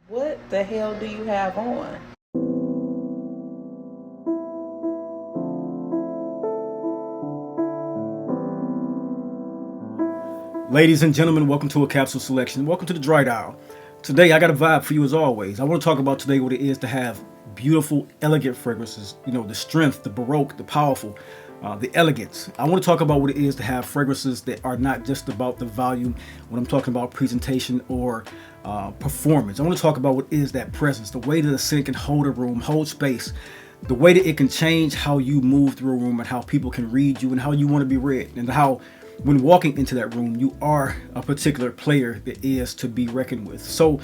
What the hell do you have on? Ladies and gentlemen, welcome to a Capsule Selection. Welcome to the Dry Dial. Today, I got a vibe for you as always. I want to talk about today what it is to have beautiful, elegant fragrances. You know, the strength, the baroque, the powerful, the elegance. I want to talk about what it is to have fragrances that are not just about the volume when I'm talking about presentation or performance. I want to talk about what is that presence, the way that a scent can hold a room, hold space, the way that it can change how you move through a room and how people can read you and how you want to be read, and how when walking into that room, you are a particular player that is to be reckoned with. So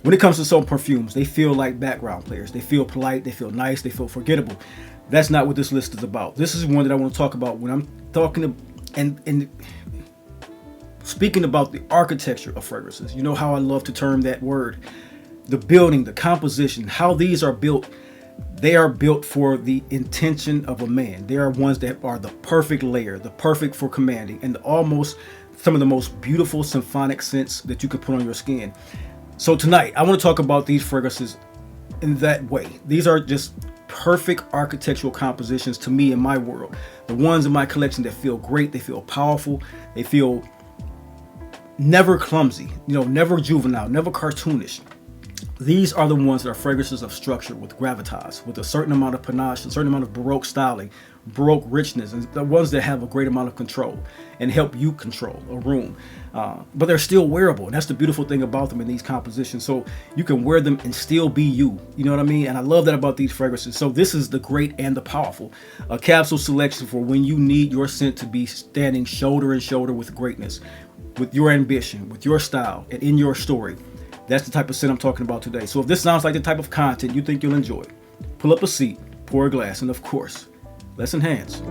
when it comes to some perfumes, they feel like background players. They feel polite, they feel nice, they feel forgettable. That's not what this list is about. This is one that I want to talk about when I'm talking to, and speaking about the architecture of fragrances. You know how I love to term that word. The building, the composition, how these are built. They are built for the intention of a man. They are ones that are the perfect layer, the perfect for commanding, and almost some of the most beautiful symphonic scents that you could put on your skin. So tonight, I want to talk about these fragrances in that way. These are just perfect architectural compositions to me in my world. The ones in my collection that feel great, they feel powerful, they feel never clumsy, never juvenile, never cartoonish. These are the ones that are fragrances of structure with gravitas, with a certain amount of panache, a certain amount of baroque styling, baroque richness, and the ones that have a great amount of control and help you control a room. But they're still wearable, and that's the beautiful thing about them in these compositions. So you can wear them and still be you. You know what I mean? And I love that about these fragrances. So this is the great and the powerful. A capsule selection for when you need your scent to be standing shoulder and shoulder with greatness, with your ambition, with your style, and in your story. That's the type of scent I'm talking about today. So if this sounds like the type of content you think you'll enjoy, pull up a seat, pour a glass, and of course, let's enhance.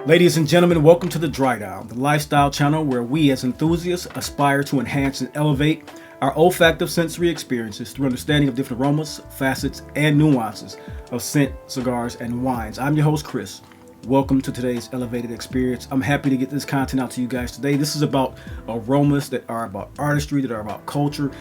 Ladies and gentlemen, welcome to the Dry Down, the lifestyle channel where we as enthusiasts aspire to enhance and elevate our olfactive sensory experiences through understanding of different aromas, facets, and nuances of scent, cigars, and wines. I'm your host, Chris. Welcome to today's elevated experience. I'm happy to get this content out to you guys today. This is about aromas that are about artistry, that are about culture,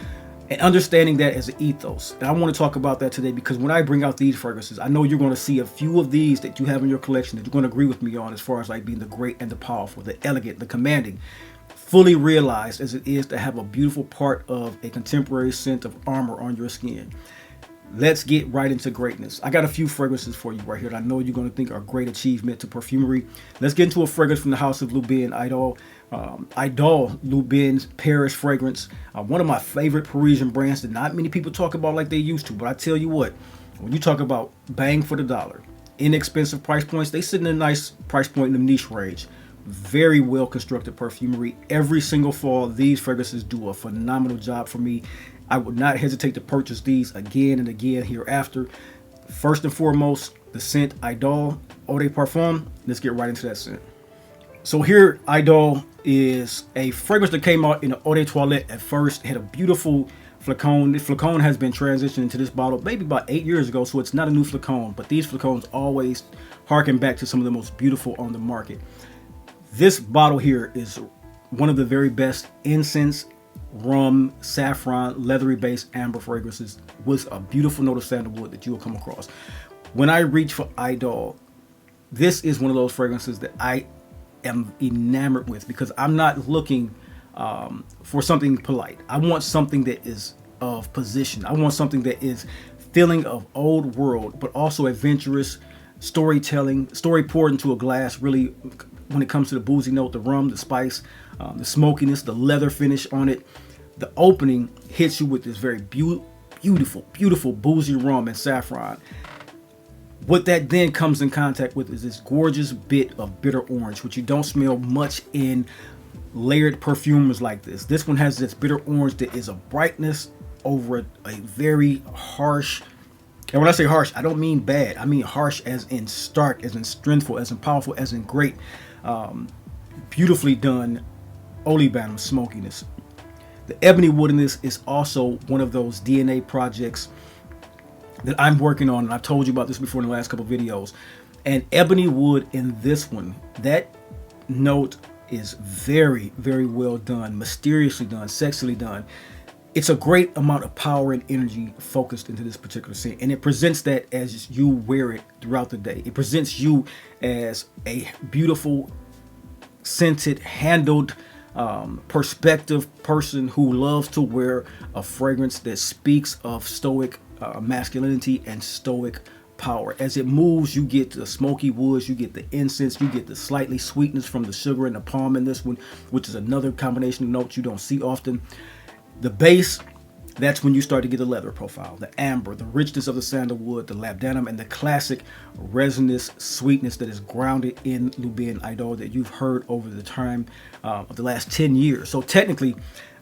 and understanding that as an ethos. And I want to talk about that today because when I bring out these fragrances, I know you're going to see a few of these that you have in your collection that you're going to agree with me on as far as like being the great and the powerful, the elegant, the commanding, fully realized as it is to have a beautiful part of a contemporary scent of armor on your skin. Let's get right into greatness. I got a few fragrances for you right here that I know you're going to think are great achievement to perfumery. Let's get into a fragrance from the house of Lubin, Idole. Idole, Lubin's Paris fragrance. One of my favorite Parisian brands that not many people talk about like they used to. But I tell you what, when you talk about bang for the dollar, inexpensive price points, they sit in a nice price point in the niche range. Very well constructed perfumery. Every single fall, these fragrances do a phenomenal job for me. I would not hesitate to purchase these again and again hereafter. First and foremost, the scent Idole Eau Parfum. Let's get right into that scent. So here, Idole is a fragrance that came out in the Eau de Toilette at first. It had a beautiful flacon. This flacon has been transitioned into this bottle maybe about 8 years ago, so it's not a new flacon, but these flacons always harken back to some of the most beautiful on the market. This bottle here is one of the very best incense, rum, saffron, leathery based amber fragrances with a beautiful note of sandalwood that you will come across. When I reach for Idole, this is one of those fragrances that I am enamored with because I'm not looking for something polite. I want something that is of position. I want something that is feeling of old world, but also adventurous storytelling, story poured into a glass, really. When it comes to the boozy note, the rum, the spice, the smokiness, the leather finish on it, the opening hits you with this very beautiful boozy rum and saffron. What that then comes in contact with is this gorgeous bit of bitter orange, which you don't smell much in layered perfumes like this. This one has this bitter orange that is a brightness over a very harsh. And when I say harsh, I don't mean bad. I mean harsh as in stark, as in strengthful, as in powerful, as in great. Beautifully done oleibanium smokiness. The ebony wood in this is also one of those DNA projects that I'm working on, and I've told you about this before in the last couple of videos. And ebony wood in this one, that note is very, very well done, mysteriously done, sexily done. It's a great amount of power and energy focused into this particular scent, and it presents that as you wear it throughout the day. It presents you as a beautiful, scented, handled, perspective person who loves to wear a fragrance that speaks of stoic masculinity and stoic power. As it moves, you get the smoky woods, you get the incense, you get the slightly sweetness from the sugar and the palm in this one, which is another combination of notes you don't see often. The base, that's when you start to get the leather profile, the amber, the richness of the sandalwood, the labdanum, and the classic resinous sweetness that is grounded in Lubin Idole that you've heard over the time of the last 10 years. So technically,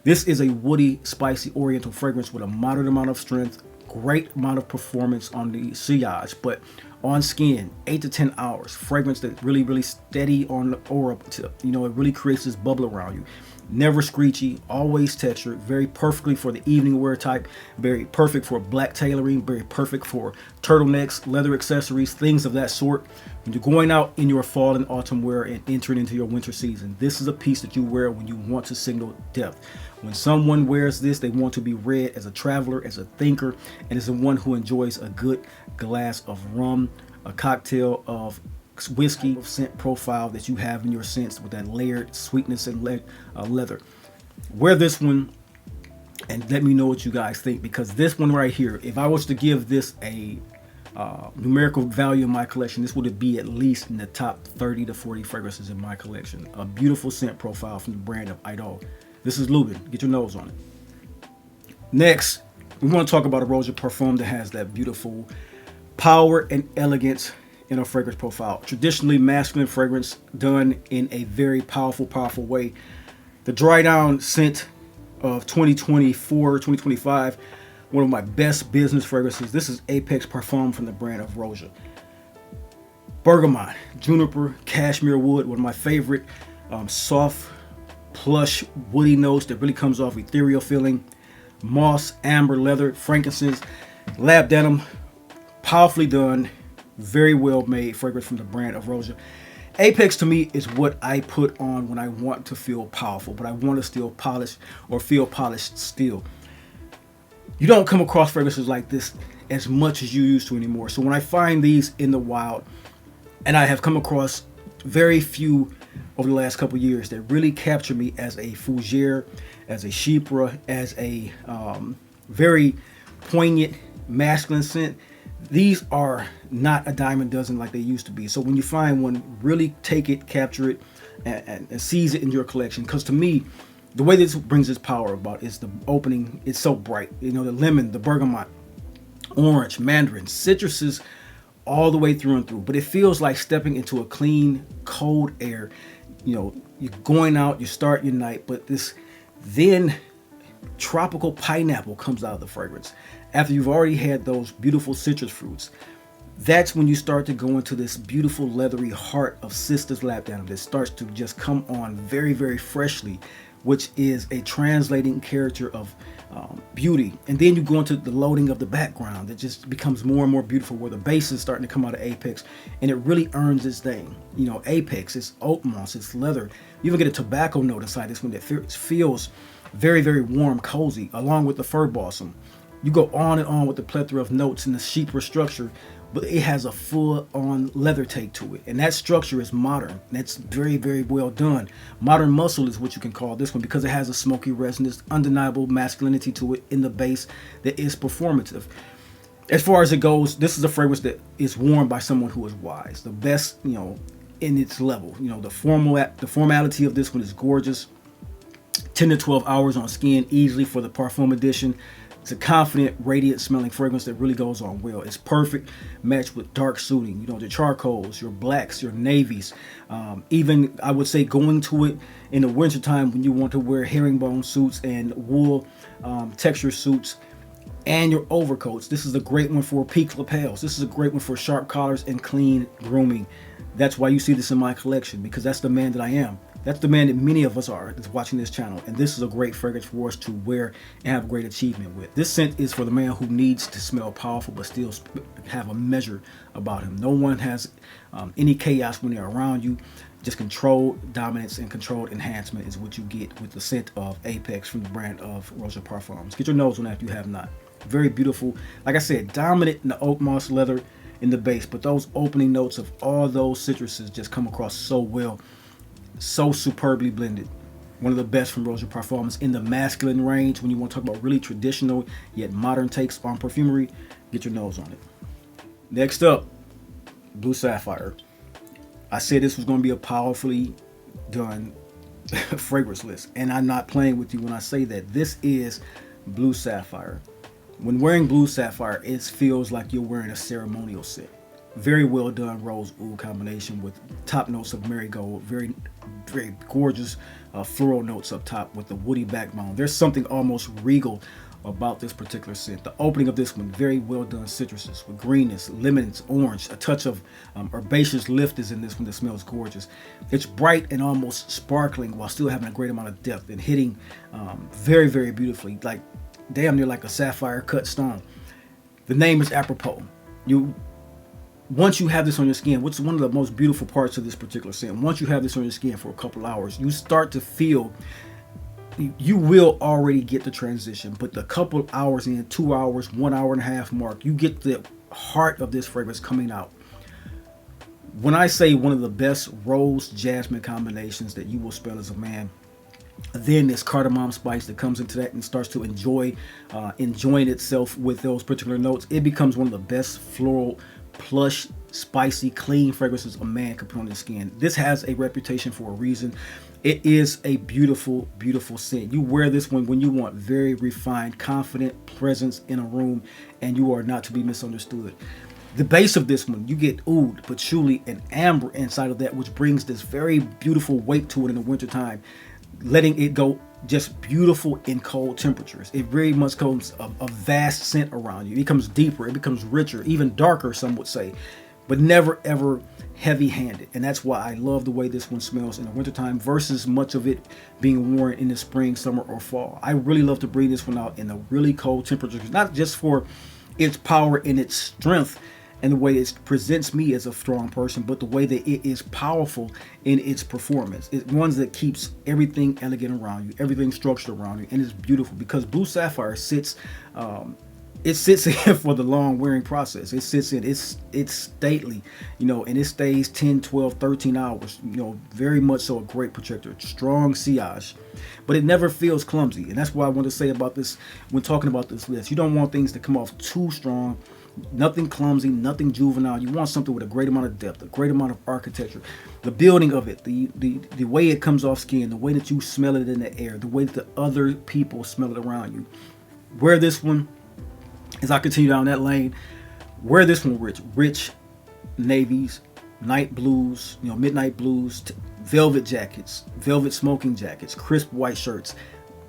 this is a woody, spicy oriental fragrance with a moderate amount of strength, great amount of performance on the sillage, but on skin, 8 to 10 hours. Fragrance that really steady on the aura tip. You know, it really creates this bubble around you. Never screechy, always textured, very perfectly for the evening wear type, very perfect for black tailoring, very perfect for turtlenecks, leather accessories, things of that sort. When you're going out in your fall and autumn wear and entering into your winter season, this is a piece that you wear when you want to signal depth. When someone wears this, they want to be read as a traveler, as a thinker, and as the one who enjoys a good glass of rum, a cocktail of whiskey scent profile that you have in your scents with that layered sweetness and leather. Wear this one and let me know what you guys think, because this one right here, if I was to give this a numerical value in my collection, this would be at least in the top 30 to 40 fragrances in my collection. A beautiful scent profile from the brand of Idole. This is Lubin. Get your nose on it. Next, we want to talk about a Roja Parfum that has that beautiful power and elegance in a fragrance profile. Traditionally masculine fragrance done in a very powerful way. The dry down scent of 2024, 2025, one of my best business fragrances. This is Apex Parfum from the brand of Roja. Bergamot, juniper, cashmere wood, one of my favorite soft, plush, woody notes that really comes off ethereal feeling. Moss, amber, leather, frankincense, labdanum, powerfully done, very well made fragrance from the brand of Roja. Apex to me is what I put on when I want to feel powerful, but I want to still polish or feel polished still. You don't come across fragrances like this as much as you used to anymore. So when I find these in the wild, and I have come across very few over the last couple years that really capture me as a fougere, as a chypre, as a very poignant masculine scent, these are not a dime a dozen like they used to be. So when you find one, really take it, capture it, and seize it in your collection. Because to me, the way this brings its power about is the opening. It's so bright. You know, the lemon, the bergamot, orange, mandarin, citruses, all the way through and through. But it feels like stepping into a clean, cold air. You know, you're going out, you start your night, but this then tropical pineapple comes out of the fragrance. After you've already had those beautiful citrus fruits, that's when you start to go into this beautiful leathery heart of Sister's Labdanum that starts to just come on very freshly, which is a translating character of beauty. And then you go into the loading of the background that just becomes more and more beautiful, where the base is starting to come out of Apex, and it really earns its thing. You know, Apex, it's oak moss, it's leather. You even get a tobacco note inside this one that feels very warm, cozy, along with the fir balsam. You go on and on with the plethora of notes in the chypre structure, but it has a full-on leather take to it. And that structure is modern. That's very well done. Modern muscle is what you can call this one, because it has a smoky resinous, undeniable masculinity to it in the base that is performative. As far as it goes, this is a fragrance that is worn by someone who is wise. The best, you know, in its level. You know, the formality of this one is gorgeous. 10 to 12 hours on skin easily for the Parfum edition. It's a confident, radiant smelling fragrance that really goes on well. It's perfect match with dark suiting, you know, the charcoals, your blacks, your navies. Even, I would say, going to it in the wintertime when you want to wear herringbone suits and wool texture suits and your overcoats. This is a great one for peak lapels. This is a great one for sharp collars and clean grooming. That's why you see this in my collection, because that's the man that I am. That's the man that many of us are that's watching this channel. And this is a great fragrance for us to wear and have great achievement with. This scent is for the man who needs to smell powerful but still have a measure about him. No one has any chaos when they're around you. Just controlled dominance and controlled enhancement is what you get with the scent of Apex from the brand of Roja Parfums. Get your nose on that if you have not. Very beautiful. Like I said, dominant in the oak moss leather in the base, but those opening notes of all those citruses just come across so well. So superbly blended. One of the best from Roja Parfums in the masculine range. When you want to talk about really traditional yet modern takes on perfumery, get your nose on it. Next up, Blue Sapphire. I said this was going to be a powerfully done fragrance list, and I'm not playing with you when I say that. This is Blue Sapphire. When wearing Blue Sapphire, it feels like you're wearing a ceremonial scent. Very well done rose oud combination with top notes of marigold. Very, very gorgeous floral notes up top with the woody backbone. There's something almost regal about this particular scent. The opening of this one, very well done citruses with greenness, lemons, orange, a touch of herbaceous lift is in this one that smells gorgeous. It's bright and almost sparkling while still having a great amount of depth and hitting very, very beautifully, like damn near like a sapphire cut stone. The name is apropos. Once you have this on your skin, what's one of the most beautiful parts of this particular scent, once you have this on your skin for a couple hours, you start to feel, you will already get the transition, but the couple hours in, 2 hours, 1 hour and a half mark, you get the heart of this fragrance coming out. When I say one of the best rose jasmine combinations that you will smell as a man, then this cardamom spice that comes into that and starts to enjoying itself with those particular notes, it becomes one of the best floral, plush, spicy, clean fragrances a man can put on his skin. This has a reputation for a reason. It is a beautiful, beautiful scent. You wear this one when you want very refined, confident presence in a room, and you are not to be misunderstood. The base of this one, you get oud, patchouli, and amber inside of that, which brings this very beautiful weight to it in the wintertime, letting it go just beautiful in cold temperatures. It very much comes a vast scent around you. It becomes deeper, it becomes richer, even darker, some would say, but never ever heavy-handed. And that's why I love the way this one smells in the wintertime versus much of it being worn in the spring, summer, or fall. I really love to bring this one out in the really cold temperatures, not just for its power and its strength and the way it presents me as a strong person, but the way that it is powerful in its performance. It's ones that keeps everything elegant around you, everything structured around you, and it's beautiful because Blue Sapphire sits in for the long wearing process. It sits in, it's stately, and it stays 10, 12, 13 hours, very much so a great protector, strong sillage, but it never feels clumsy. And that's what I want to say about this when talking about this list. You don't want things to come off too strong, nothing clumsy, nothing juvenile. You want something with a great amount of depth, a great amount of architecture, the building of it, the way it comes off skin, the way that you smell it in the air, the way that the other people smell it around you. Wear this one, as I continue down that lane, wear this one rich navies, night blues, midnight blues, velvet jackets, velvet smoking jackets, crisp white shirts.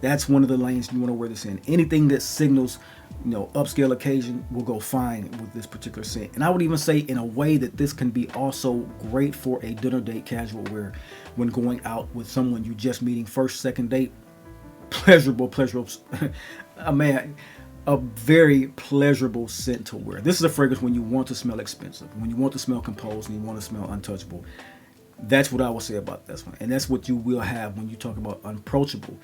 That's one of the lanes you want to wear this in. Anything that signals, upscale occasion will go fine with this particular scent. And I would even say in a way that this can be also great for a dinner date casual wear when going out with someone you just meeting, first, second date. Pleasurable, man, a very pleasurable scent to wear. This is a fragrance when you want to smell expensive, when you want to smell composed, and you want to smell untouchable. That's what I will say about this one. And that's what you will have when you talk about unapproachable.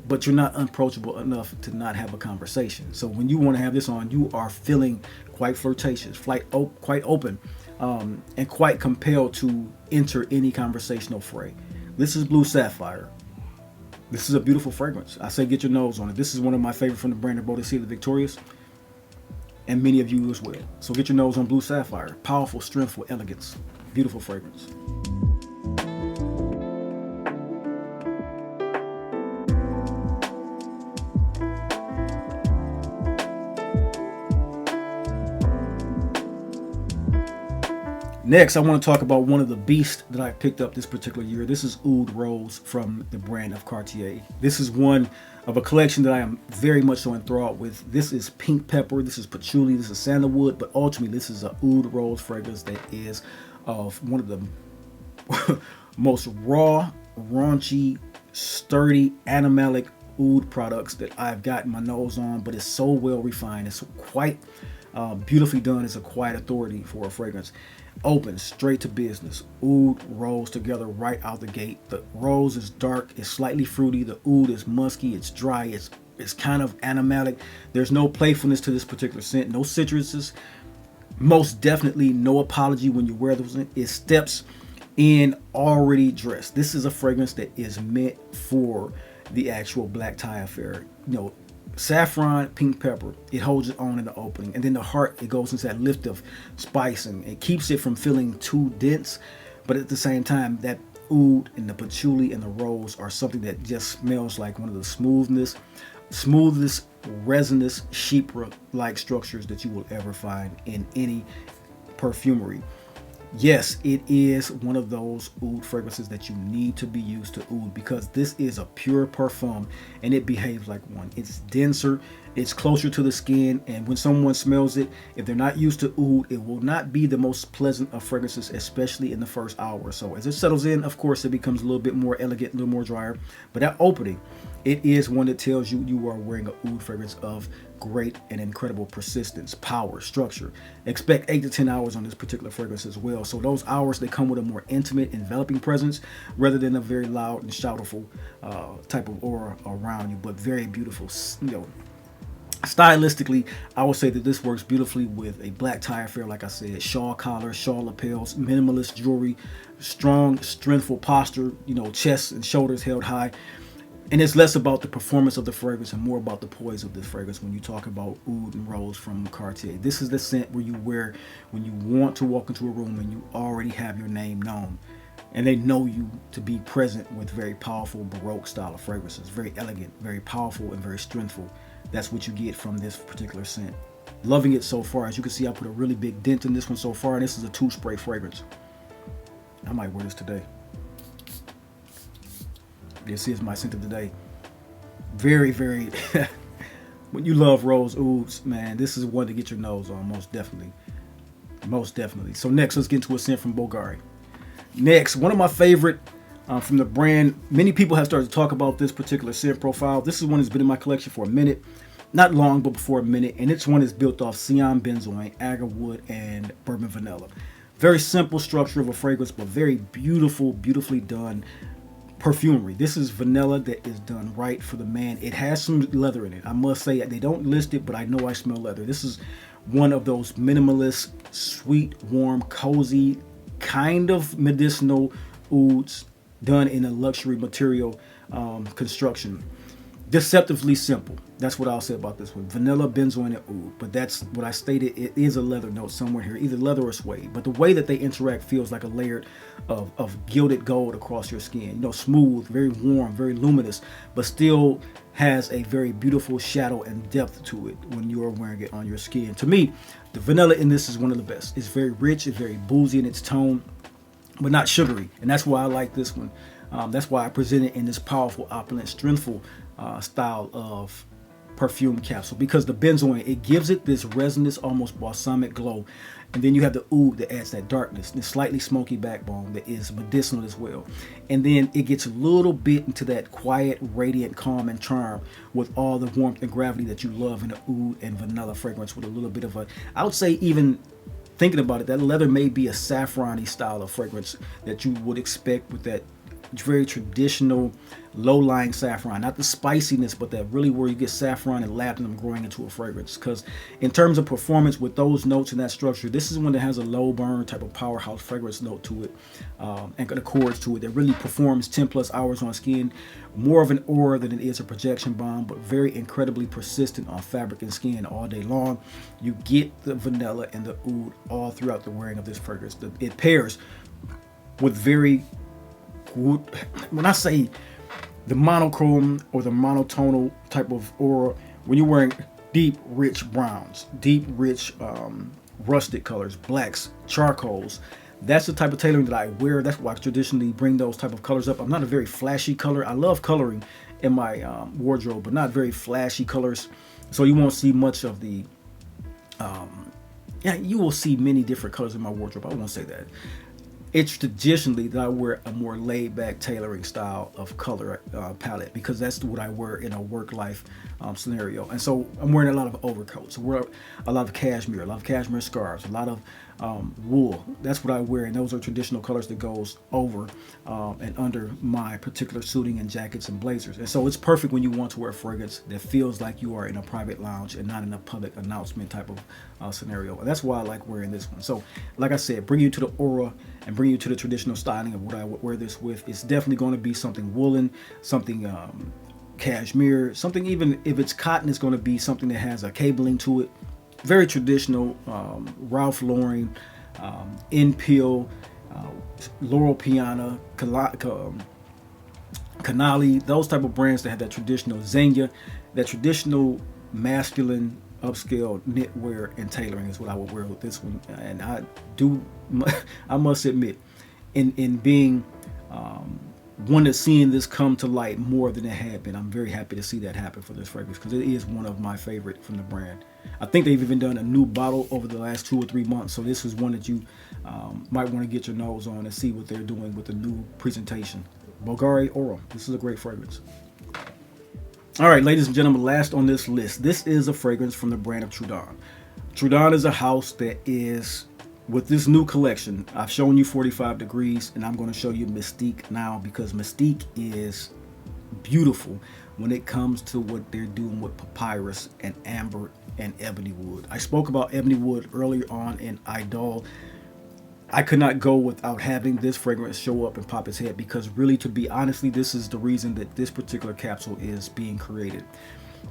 But you're not unapproachable enough to not have a conversation. So when you want to have this on, you are feeling quite flirtatious, quite open, and quite compelled to enter any conversational fray. This is Blue Sapphire. This is a beautiful fragrance. I say get your nose on it. This is one of my favorite from the brand of Boadicea the Victorious, and many of you as well. So get your nose on Blue Sapphire. Powerful, strengthful elegance. Beautiful fragrance. Next, I want to talk about one of the beasts that I picked up this particular year. This is Oud Rose from the brand of Cartier. This is one of a collection that I am very much so enthralled with. This is pink pepper, this is patchouli, this is sandalwood, but ultimately this is a Oud Rose fragrance that is of one of the most raw raunchy, sturdy, animalic oud products that I've gotten my nose on, but it's so well refined. It's quite beautifully done. It's a quiet authority for a fragrance. Open straight to business. Oud Rose together right out the gate. The rose is dark, it's slightly fruity. The oud is musky, it's dry, it's kind of animalic. There's no playfulness to this particular scent. No citruses. Most definitely no apology when you wear those. It steps in already dressed. This is a fragrance that is meant for the actual black tie affair. Saffron, pink pepper, it holds it on in the opening, and then the heart, it goes into that lift of spice, and it keeps it from feeling too dense. But at the same time, that oud and the patchouli and the rose are something that just smells like one of the smoothest resinous chypre like structures that you will ever find in any perfumery. Yes, it is one of those oud fragrances that you need to be used to oud, because this is a pure parfum and it behaves like one. It's denser, it's closer to the skin, and when someone smells it, if they're not used to oud, it will not be the most pleasant of fragrances, especially in the first hour or so. As it settles in, of course, it becomes a little bit more elegant, a little more drier, but that opening, it is one that tells you you are wearing an oud fragrance of great and incredible persistence, power, structure. Expect 8 to 10 hours on this particular fragrance as well. So those hours, they come with a more intimate, enveloping presence rather than a very loud and shoutful type of aura around you, but very beautiful. Stylistically, I would say that this works beautifully with a black tie affair, like I said, shawl collar, shawl lapels, minimalist jewelry, strong, strengthful posture, chest and shoulders held high. And it's less about the performance of the fragrance and more about the poise of this fragrance when you talk about Oud and Rose from Cartier. This is the scent where you wear when you want to walk into a room and you already have your name known. And they know you to be present with very powerful Baroque style of fragrances. Very elegant, very powerful, and very strengthful. That's what you get from this particular scent. Loving it so far. As you can see, I put a really big dent in this one so far. And this is a 2-spray fragrance. I might wear this today. This is my scent of the day. Very, very. When you love rose ouds, man, this is one to get your nose on, most definitely. Most definitely. So next, let's get into a scent from Bvlgari. Next, one of my favorite from the brand. Many people have started to talk about this particular scent profile. This is one that's been in my collection for a minute. Not long, but before a minute. And it's one that's built off cyan benzoin, agarwood, and bourbon vanilla. Very simple structure of a fragrance, but very beautiful, beautifully done perfumery. This is vanilla that is done right for the man. It has some leather in it. I must say, they don't list it, but I know I smell leather. This is one of those minimalist, sweet, warm, cozy, kind of medicinal ouds done in a luxury material construction. Deceptively simple. That's what I'll say about this one. Vanilla, benzoin, and oud. But that's what I stated. It is a leather note somewhere here, either leather or suede. But the way that they interact feels like a layer of gilded gold across your skin. Smooth, very warm, very luminous, but still has a very beautiful shadow and depth to it when you are wearing it on your skin. To me, the vanilla in this is one of the best. It's very rich, it's very boozy in its tone, but not sugary. And that's why I like this one. That's why I present it in this powerful, opulent, strengthful style of perfume capsule, because the benzoin, it gives it this resinous, almost balsamic glow, and then you have the oud that adds that darkness, this slightly smoky backbone that is medicinal as well, and then it gets a little bit into that quiet, radiant calm and charm with all the warmth and gravity that you love in the oud and vanilla fragrance, with a little bit of a, I would say, even thinking about it, that leather may be a saffron-y style of fragrance that you would expect with that very traditional low-lying saffron, not the spiciness, but that really where you get saffron and labdanum growing into a fragrance. Because in terms of performance with those notes and that structure, this is one that has a low burn type of powerhouse fragrance note to it, and the chords to it that really performs 10 plus hours on skin. More of an aura than it is a projection bomb, but very incredibly persistent on fabric and skin all day long. You get the vanilla and the oud all throughout the wearing of this fragrance. It pairs with very, when I say the monochrome or the monotonal type of aura, when you're wearing deep, rich browns, deep, rich rustic colors, blacks, charcoals, that's the type of tailoring that I wear. That's why I traditionally bring those type of colors up. I'm not a very flashy color. I love coloring in my wardrobe, but not very flashy colors. So you won't see much of the, you will see many different colors in my wardrobe. I won't say that. it's traditionally that I wear a more laid back tailoring style of color palette, because that's what I wear in a work life scenario. And so I'm wearing a lot of overcoats, I wear a lot of cashmere scarves, a lot of wool. That's what I wear, and those are traditional colors that goes over and under my particular suiting and jackets and blazers. And so it's perfect when you want to wear a fragrance that feels like you are in a private lounge and not in a public announcement type of scenario. And that's why I like wearing this one. So like I said, bring you to the aura and bring you to the traditional styling of what I would wear this with. It's definitely going to be something woolen, something cashmere, something, even if it's cotton, it's going to be something that has a cabling to it. Very traditional, Ralph Lauren, In-Peel, Laurel Piana, Canali, those type of brands that have that traditional Zegna, that traditional masculine upscale knitwear and tailoring is what I would wear with this one. And I must admit, in being one that's seeing this come to light more than it had been, I'm very happy to see that happen for this fragrance, because it is one of my favorite from the brand. I think they've even done a new bottle over the last 2 or 3 months, so this is one that you might want to get your nose on and see what they're doing with the new presentation. Bvlgari Orom. This is a great fragrance. All right, ladies and gentlemen, last on this list, this is a fragrance from the brand of Trudon. Trudon is a house that is, with this new collection, I've shown you 45 Degrees, and I'm going to show you Mystique now, because Mystique is beautiful when it comes to what they're doing with papyrus and amber and ebony wood. I spoke about ebony wood earlier on in Idole. I could not go without having this fragrance show up and pop its head, because really, to be honestly, this is the reason that this particular capsule is being created.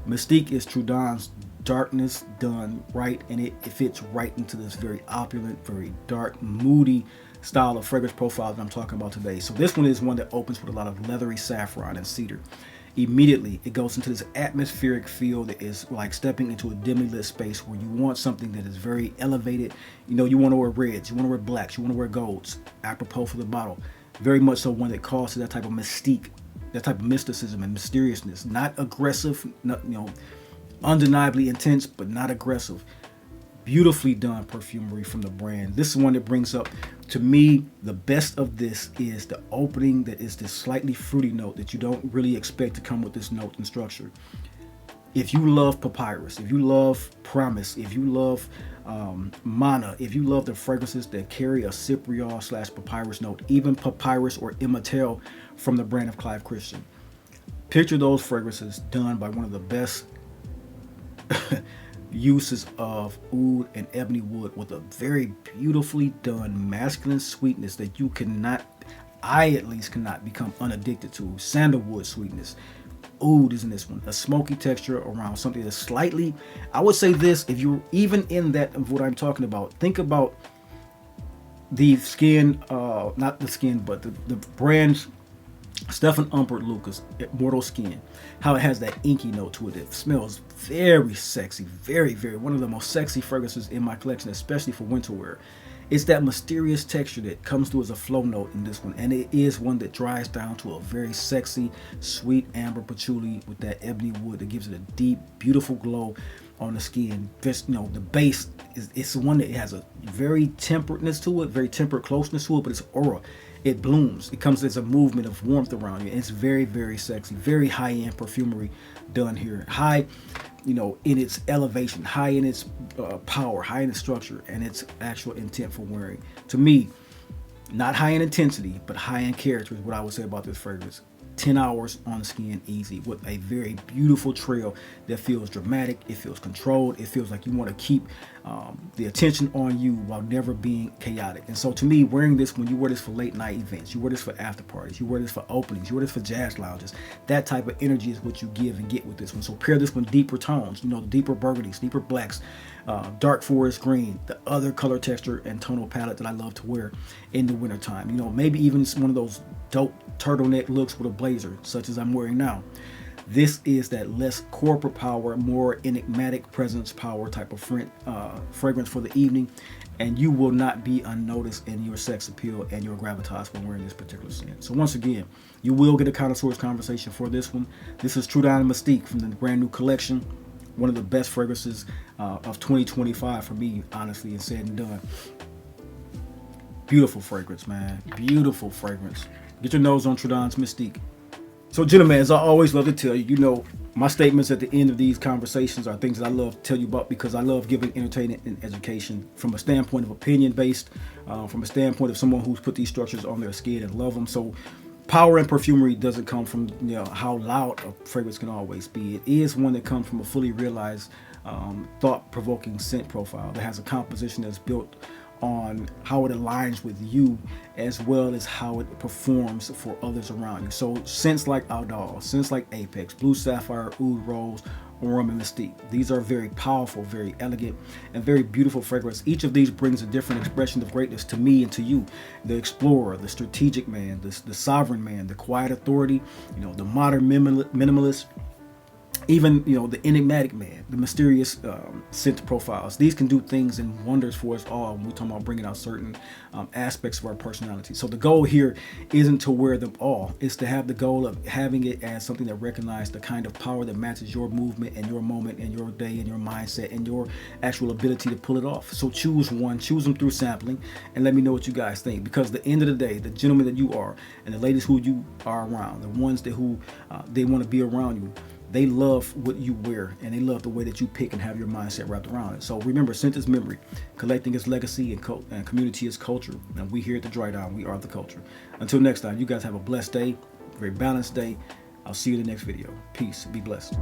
Mystique is Trudon's darkness done right, and it fits right into this very opulent, very dark, moody style of fragrance profile that I'm talking about today. So this one is one that opens with a lot of leathery saffron and cedar. Immediately it goes into this atmospheric feel that is like stepping into a dimly lit space where you want something that is very elevated. You know, you want to wear reds, you want to wear blacks, you want to wear golds, apropos for the bottle. Very much so one that calls to that type of mystique, that type of mysticism and mysteriousness. Not aggressive, not, undeniably intense, but not aggressive. Beautifully done perfumery from the brand. This is one that brings up, to me, the best of this is the opening, that is this slightly fruity note that you don't really expect to come with this note and structure. If you love papyrus, if you love promise, if you love mana, if you love the fragrances that carry a cypriol / papyrus note, even papyrus or immortelle from the brand of Clive Christian, picture those fragrances done by one of the best uses of oud and ebony wood, with a very beautifully done masculine sweetness that you cannot, I at least cannot, become unaddicted to. Sandalwood sweetness. Oud is in this one. A smoky texture around something that's slightly, I would say this, if you're even in that of what I'm talking about, think about the skin, not the skin, but the brand's Stefan Umpert Lucas Mortal Skin, how it has that inky note to it. It smells very sexy, very, very, one of the most sexy fragrances in my collection, especially for winter wear. It's that mysterious texture that comes through as a flow note in this one, and it is one that dries down to a very sexy, sweet amber patchouli with that ebony wood that gives it a deep, beautiful glow on the skin. Just, the base it's one that has a very temperateness to it, very temperate closeness to it, but it's aura. It blooms. It comes as a movement of warmth around you. And it's very, very sexy, very high-end perfumery done here. High, in its elevation, high in its power, high in its structure, and its actual intent for wearing. To me, not high in intensity, but high in character is what I would say about this fragrance. 10 hours on the skin easy, with a very beautiful trail that feels dramatic, it feels controlled, it feels like you want to keep the attention on you while never being chaotic. And so to me, wearing this, when you wear this for late night events, you wear this for after parties, you wear this for openings, you wear this for jazz lounges, that type of energy is what you give and get with this one. So pair this with deeper tones, the deeper burgundies, deeper blacks, dark forest green, the other color texture and tonal palette that I love to wear in the wintertime. Maybe even one of those dope turtleneck looks with a blazer, such as I'm wearing now. This is that less corporate power, more enigmatic presence power type of fragrance for the evening, and you will not be unnoticed in your sex appeal and your gravitas when wearing this particular scent. So once again, you will get a connoisseur's conversation for this one. This is Trudon Mystique from the brand new collection. One of the best fragrances of 2025 for me, honestly, and said and done. Beautiful fragrance, man. Beautiful fragrance. Get your nose on Trudon Mystique. So, gentlemen, as I always love to tell you, you know, my statements at the end of these conversations are things that I love to tell you about because I love giving entertainment and education from a standpoint of opinion-based, from a standpoint of someone who's put these structures on their skin and love them. So, power in perfumery doesn't come from, you know, how loud a fragrance can always be. It is one that comes from a fully realized, thought-provoking scent profile that has a composition that's built on how it aligns with you as well as how it performs for others around you. So scents like Idole, scents like Apex, Blue Sapphire, Oud Rose, Orom, and Mystique. These are very powerful, very elegant, and very beautiful fragrance. Each of these brings a different expression of greatness to me and to you. The explorer, the strategic man, the sovereign man, the quiet authority, you know, the modern minimalist, even, you know, the enigmatic man, the mysterious scent profiles. These can do things and wonders for us all when we're talking about bringing out certain aspects of our personality. So the goal here isn't to wear them all. It's to have the goal of having it as something that recognizes the kind of power that matches your movement and your moment and your day and your mindset and your actual ability to pull it off. So choose one, choose them through sampling, and let me know what you guys think. Because at the end of the day, the gentleman that you are and the ladies who you are around, the ones that who they want to be around you, they love what you wear and they love the way that you pick and have your mindset wrapped around it. So remember, scent is memory, collecting is legacy, and community is culture. And we here at the Dry Down, we are the culture. Until next time, you guys have a blessed day, very balanced day. I'll see you in the next video. Peace. Be blessed.